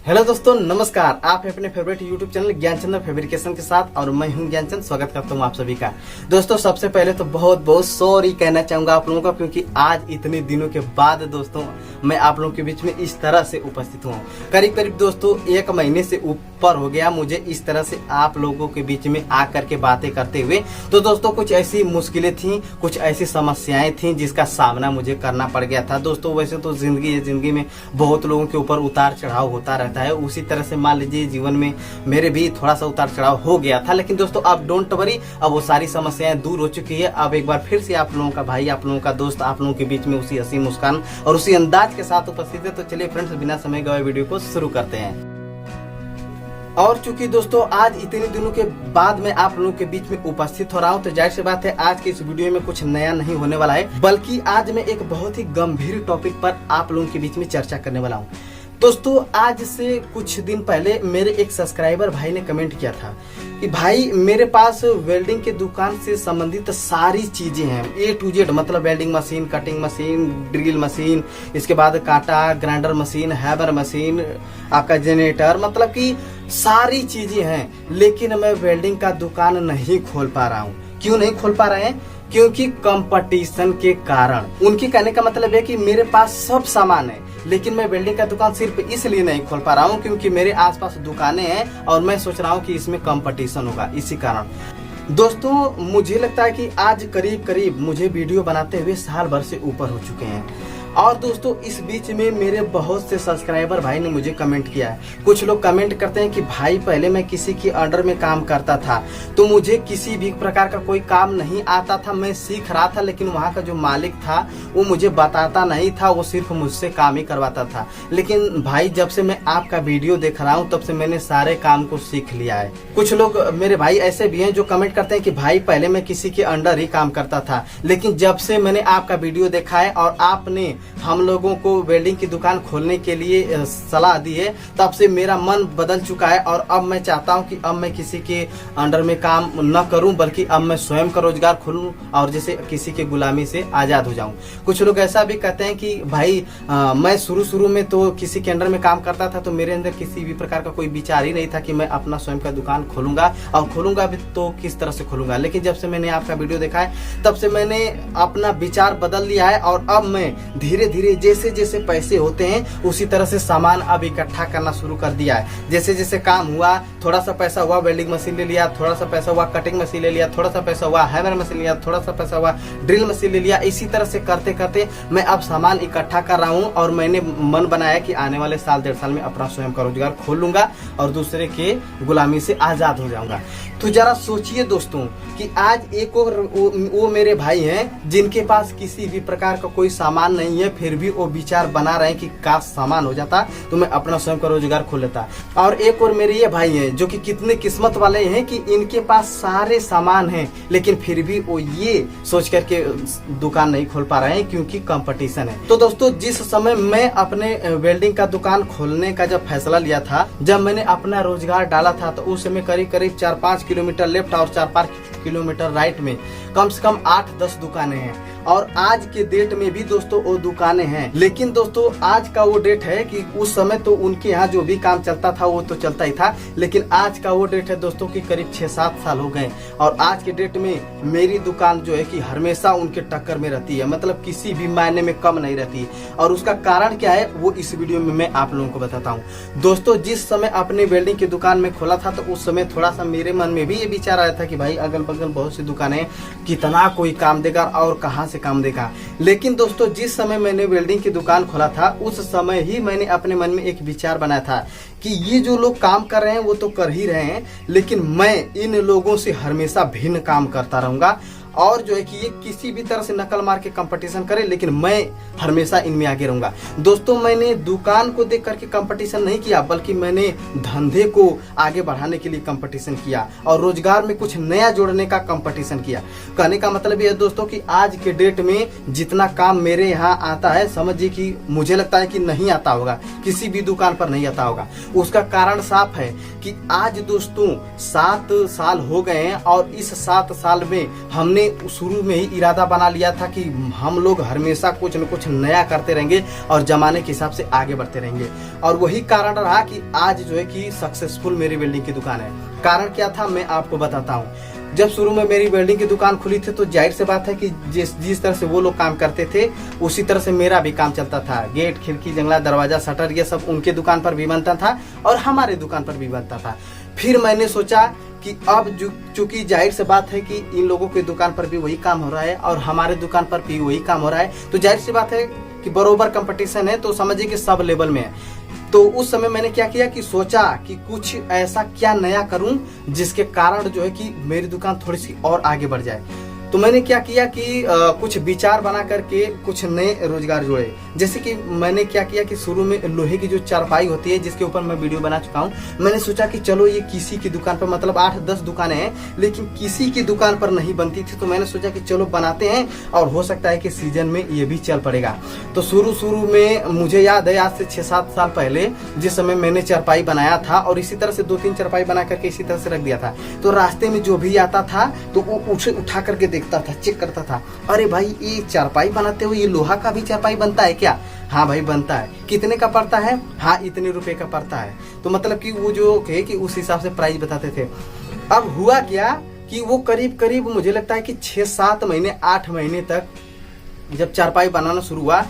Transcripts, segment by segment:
Hello दोस्तों, नमस्कार। आप हैं अपने favourite YouTube channel Gyanchand fabrication के साथ और मैं हूं ज्ञानचंद। स्वागत करता हूं आप सभी का। दोस्तों, सबसे पहले तो बहुत बहुत सॉरी कहना चाहूंगा आप लोगों का, क्योंकि आज इतने दिनों के बाद दोस्तों मैं आप लोगों के बीच में इस तरह से उपस्थित हूँ। करीब करीब दोस्तों 1 महीने से ऊपर हो गया मुझे इस तरह से आप लोगों के बीच में आकर के बातें करते हुए। तो दोस्तों कुछ ऐसी मुश्किलें थी, कुछ ऐसी समस्याएं थी जिसका सामना मुझे करना पड़ गया था। दोस्तों वैसे तो जिंदगी में बहुत लोगों के ऊपर उतार चढ़ाव होता रहता है, उसी तरह से मान लीजिए जीवन में मेरे भी थोड़ा सा उतार चढ़ाव हो गया था। लेकिन दोस्तों अब डोंट वरी, अब वो सारी समस्याएं दूर हो चुकी है। अब एक बार फिर से आप लोगों का भाई, आप लोगों का दोस्त आप लोगों के बीच में उसी हंसी मुस्कान और उसी अंदाज के साथ उपस्थित है। तो चलिए फ्रेंड्स, बिना समय गवाए वीडियो को शुरू करते हैं। और चूंकि दोस्तों आज इतने दिनों के बाद मैं आप लोगों के बीच में उपस्थित हो रहा हूं, तो जाहिर सी बात है आज के इस वीडियो में कुछ नया नहीं होने वाला है, बल्कि आज मैं एक बहुत ही गंभीर टॉपिक पर आप लोगों के बीच में चर्चा करने वाला हूं। दोस्तों आज से कुछ दिन पहले मेरे एक सब्सक्राइबर भाई ने कमेंट किया था कि भाई मेरे पास वेल्डिंग के दुकान से संबंधित सारी चीजें हैं, A to Z, मतलब welding machine, cutting machine, drill machine, इसके बाद कांटा, ग्राइंडर मशीन, हैमर मशीन, आपका जनरेटर, मतलब कि सारी चीजें हैं, लेकिन मैं वेल्डिंग का दुकान नहीं खोल पा रहा हूँ। क्यों नहीं खोल पा रहे हैं? क्योंकि कंपटीशन के कारण। उनके कहने का मतलब है कि मेरे पास सब सामान है, लेकिन मैं वेल्डिंग का दुकान सिर्फ इसलिए नहीं खोल पा रहा हूँ क्योंकि मेरे आसपास दुकानें हैं और मैं सोच रहा हूँ कि इसमें कंपटीशन होगा, इसी कारण। दोस्तों मुझे लगता है कि आज करीब करीब मुझे वीडियो बनाते हुए साल भर से ऊपर हो चुके हैं। और दोस्तों इस बीच में मेरे बहुत से सब्सक्राइबर भाई ने मुझे कमेंट किया है। कुछ लोग कमेंट करते हैं कि भाई पहले मैं किसी के अंडर में काम करता था तो मुझे किसी भी प्रकार का कोई काम नहीं आता था, मैं सीख रहा था, लेकिन वहाँ का जो मालिक था वो मुझे बताता नहीं था, वो सिर्फ मुझसे काम ही करवाता था। लेकिन भाई जब से मैं आपका वीडियो देख रहा हूँ तब से मैंने सारे काम को सीख लिया है। कुछ लोग मेरे भाई ऐसे भी हैं जो कमेंट करते हैं कि भाई पहले मैं किसी के अंडर ही काम करता था, लेकिन जब से मैंने आपका वीडियो देखा है और आपने हम लोगों को वेल्डिंग की दुकान खोलने के लिए सलाह दी है, तब से मेरा मन बदल चुका है और अब मैं चाहता हूं कि अब मैं किसी के अंडर में काम न करूं, बल्कि अब मैं स्वयं का रोजगार खोलूं और जैसे किसी के गुलामी से आजाद हो जाऊं। कुछ लोग ऐसा भी कहते हैं कि भाई मैं शुरू में तो किसी के अंडर में काम करता था तो मेरे अंदर किसी भी प्रकार का कोई विचार ही नहीं था कि मैं अपना स्वयं का दुकान खोलूंगा, और खोलूंगा भी तो किस तरह से खोलूंगा। लेकिन जब से मैंने आपका वीडियो देखा है तब से मैंने अपना विचार बदल लिया है और अब मैं धीरे धीरे जैसे जैसे पैसे होते हैं उसी तरह से सामान अब इकट्ठा करना शुरू कर दिया है। जैसे जैसे काम हुआ, थोड़ा सा पैसा हुआ वेल्डिंग मशीन ले लिया, थोड़ा सा पैसा हुआ कटिंग मशीन ले लिया, थोड़ा सा पैसा हुआ हैमर मशीन लिया, थोड़ा सा पैसा हुआ ड्रिल मशीन ले लिया। इसी तरह से करते करते मैं अब सामान इकट्ठा कर रहा हूँ और मैंने मन बनाया कि आने वाले साल 1.5 साल में अपना स्वयं का रोजगार खोल लूंगा और दूसरे के गुलामी से आजाद हो जाऊंगा। तो जरा सोचिए दोस्तों कि आज एक और वो मेरे भाई हैं जिनके पास किसी भी प्रकार का कोई सामान नहीं है, फिर भी वो विचार बना रहे हैं कि काश सामान हो जाता तो मैं अपना स्वयं का रोजगार खोल लेता। और एक और मेरे ये भाई हैं जो कि कितने किस्मत वाले हैं कि इनके पास सारे सामान हैं, लेकिन फिर भी वो ये सोच करके दुकान नहीं खोल पा रहे हैं क्योंकि कंपटीशन है। तो दोस्तों जिस समय मैं अपने वेल्डिंग का दुकान खोलने का जब फैसला लिया था, जब मैंने अपना रोजगार डाला था, तो उस समय करीब करीब 4-5 किलोमीटर लेफ्ट और 4-5 किलोमीटर राइट में कम से कम 8-10 दुकानें हैं। और आज के डेट में भी दोस्तों वो दुकानें हैं, लेकिन दोस्तों आज का वो डेट है कि उस समय तो उनके यहाँ जो भी काम चलता था वो तो चलता ही था, लेकिन आज का वो डेट है दोस्तों कि करीब 6-7 साल हो गए और आज के डेट में मेरी दुकान जो है कि हमेशा उनके टक्कर में रहती है, मतलब किसी भी मायने में कम नहीं रहती। और उसका कारण क्या है वो इस वीडियो में मैं आप लोगों को बताता हूँ। दोस्तों जिस समय अपने वेल्डिंग की दुकान में खोला था तो उस समय थोड़ा सा मेरे मन में भी ये विचार आया था कि भाई अगल बगल बहुत सी दुकानें, कितना कोई काम देगा और कहाँ से काम देगा। लेकिन दोस्तों जिस समय मैंने वेल्डिंग की दुकान खोला था उस समय ही मैंने अपने मन में एक विचार बनाया था कि ये जो लोग काम कर रहे हैं वो तो कर ही रहे हैं, लेकिन मैं इन लोगों से हमेशा भिन्न काम करता रहूंगा और जो है कि ये किसी भी तरह से नकल मार के कंपटीशन करे, लेकिन मैं हमेशा इनमें आगे रहूंगा। दोस्तों मैंने दुकान को देख करके कंपटीशन नहीं किया, बल्कि मैंने धंधे को आगे बढ़ाने के लिए कंपटीशन किया और रोजगार में कुछ नया जोड़ने का कंपटीशन किया। कहने का मतलब ये है दोस्तों कि आज के डेट में जितना काम मेरे यहाँ आता है, समझिए कि मुझे लगता है कि नहीं आता होगा, किसी भी दुकान पर नहीं आता होगा। उसका कारण साफ है कि आज दोस्तों 7 साल हो गए हैं और इस 7 साल में हमने मैंने शुरू में ही इरादा बना लिया था कि हम लोग हमेशा कुछ न कुछ नया करते रहेंगे और जमाने के हिसाब से आगे बढ़ते रहेंगे। और वही कारण रहा कि आज जो है कि सक्सेसफुल मेरी वेल्डिंग की दुकान है। कारण क्या था मैं आपको बताता हूँ। जब शुरू में मेरी वेल्डिंग की दुकान खुली थी तो जाहिर सी बात है कि जिस तरह से वो लोग काम करते थे उसी तरह से मेरा भी काम चलता था। गेट, खिड़की, जंगला, दरवाजा, शटर ये सब उनके दुकान पर भी बनता था और हमारे दुकान पर भी बनता था। फिर मैंने सोचा कि अब चूंकि जाहिर सी बात है कि इन लोगों की दुकान पर भी वही काम हो रहा है और हमारे दुकान पर भी वही काम हो रहा है, तो जाहिर सी बात है कि बरोबर कंपटीशन है, तो समझिए कि सब लेवल में है। तो उस समय मैंने क्या किया कि सोचा कि कुछ ऐसा क्या नया करूं जिसके कारण जो है कि मेरी दुकान थोड़ी सी और आगे बढ़ जाए। तो मैंने क्या किया कि कुछ विचार बना करके कुछ नए रोजगार जोड़े। जैसे कि मैंने क्या किया कि शुरू में लोहे की जो चारपाई होती है जिसके ऊपर मैं वीडियो बना चुका हूँ, मैंने सोचा कि चलो ये किसी की दुकान पर, मतलब 8-10 दुकानें हैं लेकिन किसी की दुकान पर नहीं बनती थी, तो मैंने सोचा कि चलो बनाते हैं और हो सकता है कि सीजन में ये भी चल पड़ेगा। तो शुरू में मुझे याद है आज से 6-7 साल पहले जिस समय मैंने चारपाई बनाया था और इसी तरह से 2-3 चारपाई बना करके इसी तरह से रख दिया था, तो रास्ते में जो भी आता था तो वो उसे उठा करके देखता था, चेक करता था, अरे भाई ये चारपाई बनाते हो, ये लोहा का भी चारपाई बनता है क्या? हाँ भाई बनता है। कितने का पड़ता है? हाँ इतने रुपए का पड़ता है। तो मतलब कि वो जो है कि उस हिसाब से प्राइस बताते थे। अब हुआ क्या कि वो करीब मुझे लगता है कि 6-7 महीने 8 महीने तक जब चारपाई बनाना शुरू हुआ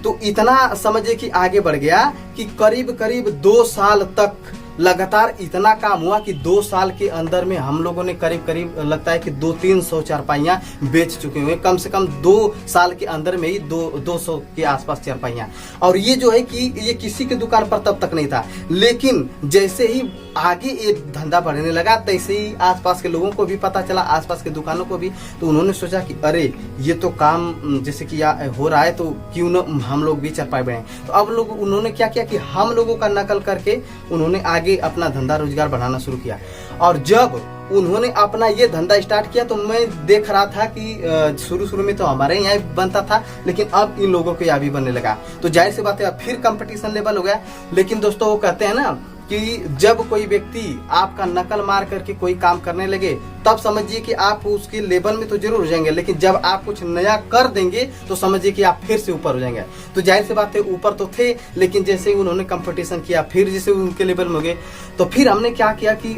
तो इतना समझिए कि आगे बढ़ गया कि करीब 2 साल तक लगातार इतना काम हुआ कि 2 साल के अंदर में हम लोगों ने करीब लगता है कि 200-300 चारपाइयाँ बेच चुके हुए, कम से कम 2 साल के अंदर में ही 200 के आसपास चारपाइयाँ। और ये जो है कि ये किसी की दुकान पर तब तक नहीं था, लेकिन जैसे ही आगे ये धंधा बढ़ने लगा तैसे ही आसपास के लोगों को भी पता चला, आसपास के दुकानों को भी, तो उन्होंने सोचा कि अरे ये तो काम जैसे कि हो रहा है तो क्यों न हम लोग भी चारपाई बनाएं। तो अब लोग उन्होंने क्या किया कि हम लोगों का नकल करके उन्होंने आगे अपना धंधा रोजगार बढ़ाना शुरू किया। और जब उन्होंने अपना ये धंधा स्टार्ट किया तो मैं देख रहा था कि शुरू में तो हमारे यहाँ बनता था लेकिन अब इन लोगों के यहाँ भी बनने लगा। तो जाहिर सी बात है फिर कंपटीशन लेवल हो गया। लेकिन दोस्तों वो कहते हैं ना कि जब कोई व्यक्ति आपका नकल मार करके कोई काम करने लगे तब समझिए कि आप उसके लेवल में तो जरूर हो जाएंगे, लेकिन जब आप कुछ नया कर देंगे तो समझिए कि आप फिर से ऊपर हो जाएंगे। तो जाहिर सी बात है ऊपर तो थे, लेकिन जैसे ही उन्होंने कंपटीशन किया फिर जैसे उनके लेवल में हो गए, तो फिर हमने क्या किया कि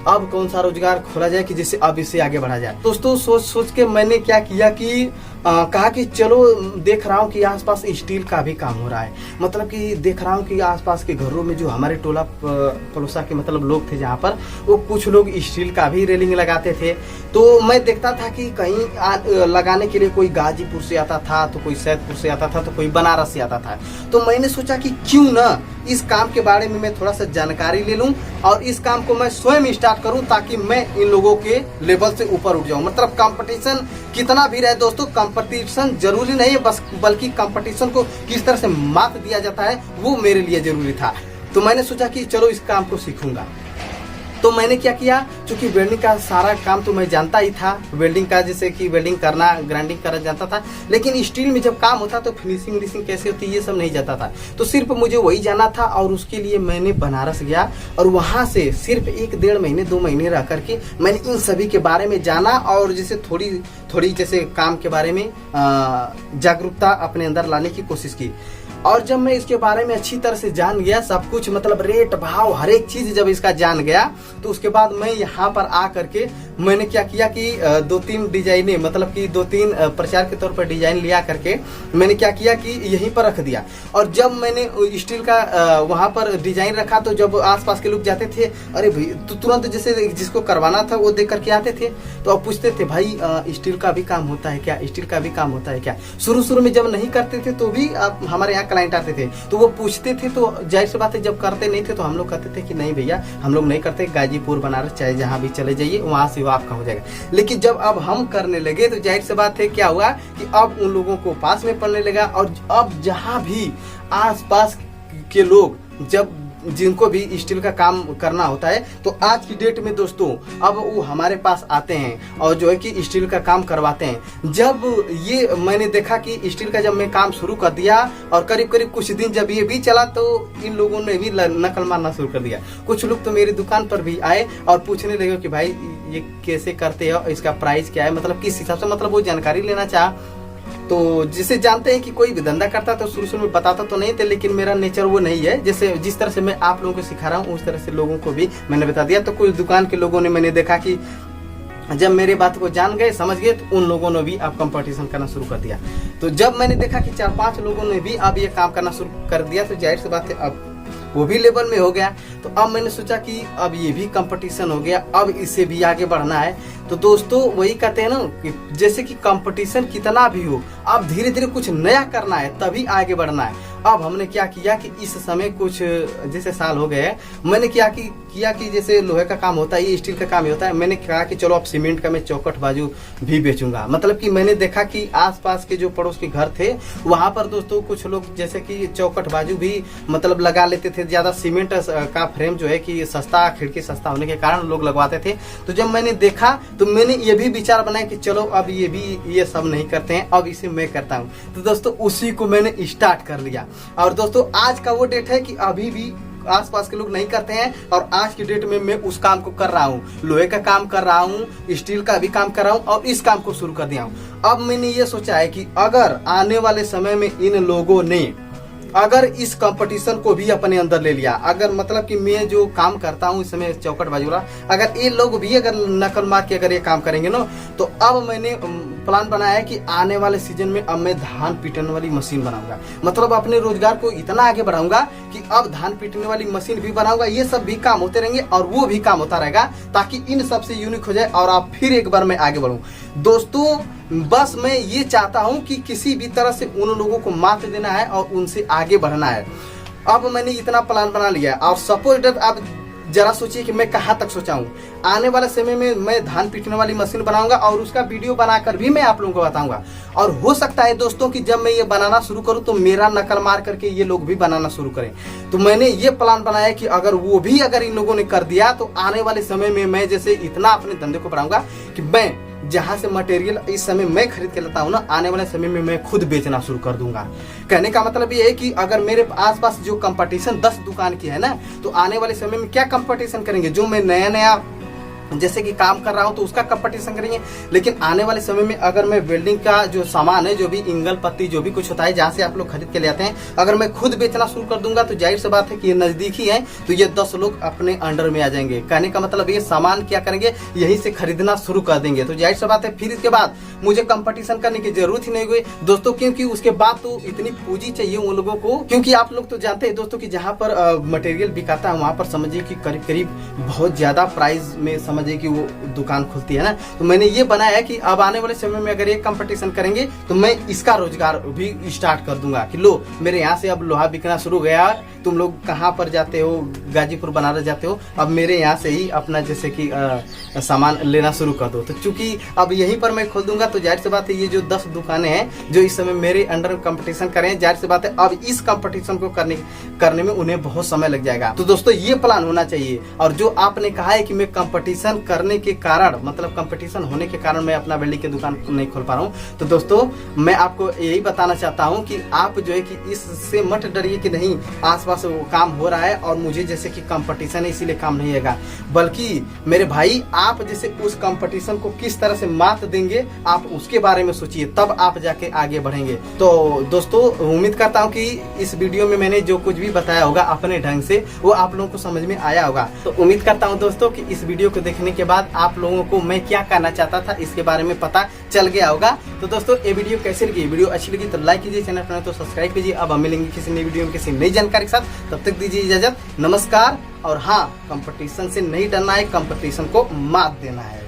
अब कौन सा रोजगार खोला जाए कि जिससे अब इससे आगे बढ़ा जाए। दोस्तों सोच के मैंने क्या किया कि कहा कि चलो देख रहा हूँ कि आसपास स्टील का भी काम हो रहा है, मतलब कि देख रहा हूँ कि आसपास के घरों में जो हमारे टोला पड़ोसा के मतलब लोग थे जहाँ पर वो कुछ लोग स्टील का भी रेलिंग लगाते थे। तो मैं देखता था कि कहीं लगाने के लिए कोई गाजीपुर से आता था, तो कोई सैदपुर से आता था, तो कोई बनारस से आता था। तो मैंने सोचा कि क्यों ना इस काम के बारे में मैं थोड़ा सा जानकारी ले लूं और इस काम को मैं स्वयं स्टार्ट करूं ताकि मैं इन लोगों के लेवल से ऊपर उठ जाऊं। मतलब कंपटीशन कितना भी रहे दोस्तों, कंपटीशन जरूरी नहीं है बस, बल्कि कंपटीशन को किस तरह से मात दिया जाता है वो मेरे लिए जरूरी था। तो मैंने सोचा कि चलो इस काम को सीखूंगा। तो मैंने क्या किया, चूंकि वेल्डिंग का सारा काम तो मैं जानता ही था, वेल्डिंग का जैसे कि वेल्डिंग करना, ग्राइंडिंग करना जानता था, लेकिन स्टील में जब काम होता तो फिनिशिंग कैसे होती है ये सब नहीं जानता था। तो सिर्फ मुझे वही जाना था और उसके लिए मैंने बनारस गया और वहां से सिर्फ 1-1.5 महीने 2 महीने रह करके मैंने इन सभी के बारे में जाना और जैसे थोड़ी जैसे काम के बारे में जागरूकता अपने अंदर लाने की कोशिश की। और जब मैं इसके बारे में अच्छी तरह से जान गया सब कुछ, मतलब रेट भाव हर एक चीज जब इसका जान गया, तो उसके बाद मैं यहाँ पर आ करके मैंने क्या किया कि 2-3 डिजाइने, मतलब कि 2-3 प्रचार के तौर पर डिजाइन लिया करके मैंने क्या किया कि यहीं पर रख दिया। और जब मैंने स्टील का वहां पर डिजाइन रखा तो जब आसपास के लोग जाते थे, अरे भाई, तो तुरंत जैसे जिसको करवाना था वो देख करके आते थे, तो अब पूछते थे भाई स्टील का भी काम होता है क्या, स्टील का भी काम होता है क्या। शुरू में जब नहीं करते थे तो भी हमारे यहाँ क्लाइंट आते थे तो वो पूछते थे, तो जाहिर सी बात है जब करते नहीं थे तो हम लोग कहते थे कि नहीं भैया हम लोग नहीं करते, गाजीपुर बनारस चाहे जहां भी चले जाइए वहां से वो आपका हो जाएगा। लेकिन जब अब हम करने लगे तो जाहिर सी बात है क्या हुआ कि अब उन लोगों को पास में पड़ने लगा और अब जहां भी आसपास के लोग जब जिनको भी स्टील का काम करना होता है, तो आज की डेट में दोस्तों अब वो हमारे पास आते हैं और जो है कि स्टील का काम करवाते हैं। जब ये मैंने देखा कि स्टील का जब मैं काम शुरू कर दिया और करीब करीब कुछ दिन जब ये भी चला, तो इन लोगों ने भी नकल मारना शुरू कर दिया। कुछ लोग तो मेरी दुकान पर भी आए और पूछने लगे कि भाई ये कैसे करते हो, इसका प्राइस क्या है, मतलब किस हिसाब से, मतलब वो जानकारी लेना चाहा। तो जिसे जानते हैं कि कोई भी धंधा करता तो शुरू में बताता तो नहीं थे, लेकिन मेरा नेचर वो नहीं है। जैसे जिस तरह से मैं आप लोगों को सिखा रहा हूँ उस तरह से लोगों को भी मैंने बता दिया। तो कुछ दुकान के लोगों ने मैंने देखा कि जब मेरी बात को जान गए, समझ गए, तो उन लोगों ने भी अब कंपटीशन करना शुरू कर दिया। तो जब मैंने देखा कि 4-5 लोगों ने भी अब ये काम करना शुरू कर दिया, तो जाहिर सी बात है अब वो भी लेवल में हो गया। तो अब मैंने सोचा कि अब ये भी कंपटीशन हो गया, अब इसे भी आगे बढ़ना है। तो दोस्तों वही कहते हैं ना कि जैसे कि कंपटीशन कितना भी हो, अब धीरे धीरे कुछ नया करना है, तभी आगे बढ़ना है। अब हमने क्या किया कि इस समय कुछ जैसे साल हो गए, मैंने किया कि जैसे लोहे का काम होता है, ये स्टील का काम ही होता है। मैंने कहा कि चलो अब सीमेंट का मैं चौखट बाजू भी बेचूंगा। मतलब कि मैंने देखा कि आसपास के जो पड़ोस के घर थे वहां पर दोस्तों कुछ लोग जैसे कि चौखट बाजू भी मतलब लगा लेते थे। ज्यादा सीमेंट का फ्रेम जो है कि सस्ता, खिड़की सस्ता होने के कारण लोग लगवाते थे। तो जब मैंने देखा तो मैंने ये भी विचार बनाया कि चलो अब ये सब नहीं करते हैं, अब इसे मैं करता हूँ। तो दोस्तों उसी को मैंने स्टार्ट कर लिया। और दोस्तों आज का वो डेट है कि अभी भी आसपास के लोग नहीं करते हैं, और आज की डेट में मैं उस काम को कर रहा हूँ। लोहे का काम कर रहा हूँ, स्टील का भी काम कर रहा हूँ, और इस काम को शुरू कर दिया हूँ। अब मैंने ये सोचा है कि अगर आने वाले समय में इन लोगों ने अगर इस कंपटीशन को भी अपने अंदर ले लिया, अगर मतलब कि मैं जो काम करता हूँ इस समय चौखट बाजूरा, अगर ये लोग भी अगर नकल मार के अगर ये काम करेंगे ना, तो अब मैंने प्लान बनाया है कि आने वाले सीजन में अब मैं धान पीटने वाली मशीन बनाऊंगा। मतलब अपने रोजगार को इतना आगे बढ़ाऊंगा कि अब धान पीटने वाली मशीन भी बनाऊंगा। ये सब भी काम होते रहेंगे और वो भी काम होता रहेगा, ताकि इन सब से यूनिक हो जाए और आप फिर एक बार मैं आगे बढ़ूं। दोस्तों बस मैं ये चाहता हूं कि किसी भी तरह से उन लोगों को मात देना है और उनसे आगे बढ़ना है। अब मैंने इतना प्लान बना लिया है। और सपोज अब जरा सोचिए कि मैं कहाँ तक सोचा हूँ। आने वाले समय में मैं धान पीटने वाली मशीन बनाऊंगा और उसका वीडियो बनाकर भी मैं आप लोगों को बताऊंगा। और हो सकता है दोस्तों कि जब मैं ये बनाना शुरू करूं तो मेरा नकल मार करके ये लोग भी बनाना शुरू करें। तो मैंने ये प्लान बनाया कि अगर वो भी अगर इन लोगों ने कर दिया, तो आने वाले समय में मैं जैसे इतना अपने धंधे को बढ़ाऊंगा कि मैं जहां से मटेरियल इस समय मैं खरीद के लाता हूँ ना, आने वाले समय में मैं खुद बेचना शुरू कर दूंगा। कहने का मतलब ये है कि अगर मेरे आसपास जो कंपटीशन 10 दुकान की है ना, तो आने वाले समय में क्या कंपटीशन करेंगे, जो मैं नया नया जैसे कि काम कर रहा हूं तो उसका कंपटीशन करेंगे। लेकिन आने वाले समय में अगर मैं वेल्डिंग का जो सामान है, जो भी इंगल पत्ती जो भी कुछ होता है जहां से आप लोग खरीद के ले आते हैं, अगर मैं खुद बेचना शुरू कर दूंगा, तो जाहिर सी बात है कि ये नजदीक ही है, तो ये 10 लोग अपने अंडर में आ जाएंगे। कहने का मतलब ये सामान क्या करेंगे, यहीं से खरीदना शुरू कर देंगे। तो जाहिर सी बात है फिर इसके बाद मुझे कंपटीशन करने की जरूरत ही नहीं हुई दोस्तों, क्योंकि उसके बाद तो इतनी पूंजी चाहिए उन लोगों को। क्योंकि आप लोग तो जानते हैं दोस्तों कि जहाँ पर मटेरियल बिकाता है वहां पर समझिए कि करीब करीब बहुत ज्यादा प्राइस में समझिए कि वो दुकान खुलती है ना। तो मैंने ये बनाया है कि अब आने वाले समय में अगर ये कंपटीशन करेंगे तो मैं इसका रोजगार भी स्टार्ट कर दूंगा कि लो मेरे यहाँ से अब लोहा बिकना शुरू हो गया। तुम लोग कहाँ पर जाते हो, गाजीपुर बनारस जाते हो, अब मेरे यहाँ से ही अपना जैसे कि सामान लेना शुरू कर दो। तो चूंकि अब यहीं पर मैं खोल दूंगा, तो जाहिर सी बात है ये जो 10 दुकानें हैं जो इस समय मेरे अंडर कंपटीशन करें, जाहिर सी बात है अब इस कंपटीशन को करने में उन्हें बहुत समय लग जाएगा। तो दोस्तों ये प्लान होना चाहिए। और जो आपने कहा है कि मैं कंपटीशन करने के कारण, मतलब कंपटीशन होने के कारण मैं अपना वेल्डिंग की दुकान नहीं खोल पा रहा हूँ, तो दोस्तों मैं आपको यही बताना चाहता हूँ कि आप जो है कि इससे मत डरिए कि नहीं आसपास काम हो रहा है और मुझे जैसे कि कंपटीशन है इसीलिए काम नहीं होगा, बल्कि मेरे भाई आप जैसे उस कंपटीशन को किस तरह से मात देंगे आप उसके बारे में सोचिए, तब आप जाके आगे बढ़ेंगे। तो दोस्तों उम्मीद करता हूँ कि इस वीडियो में मैंने जो कुछ भी बताया होगा अपने ढंग से वो आप लोगों को समझ में आया होगा। तो उम्मीद करता हूँ दोस्तों कि इस वीडियो को देखने के बाद आप लोगों को मैं क्या करना चाहता था इसके बारे में पता चल गया होगा। तो दोस्तों ये वीडियो कैसी लगी, वीडियो अच्छी लगी तो लाइक कीजिए, चैनल पर तो सब्सक्राइब कीजिए। अब हम मिलेंगे किसी नई वीडियो में किसी नई जानकारी के साथ, तब तक दीजिए इजाजत, नमस्कार। और हाँ, कंपटीशन से नहीं डरना है, कंपटीशन को मात देना है।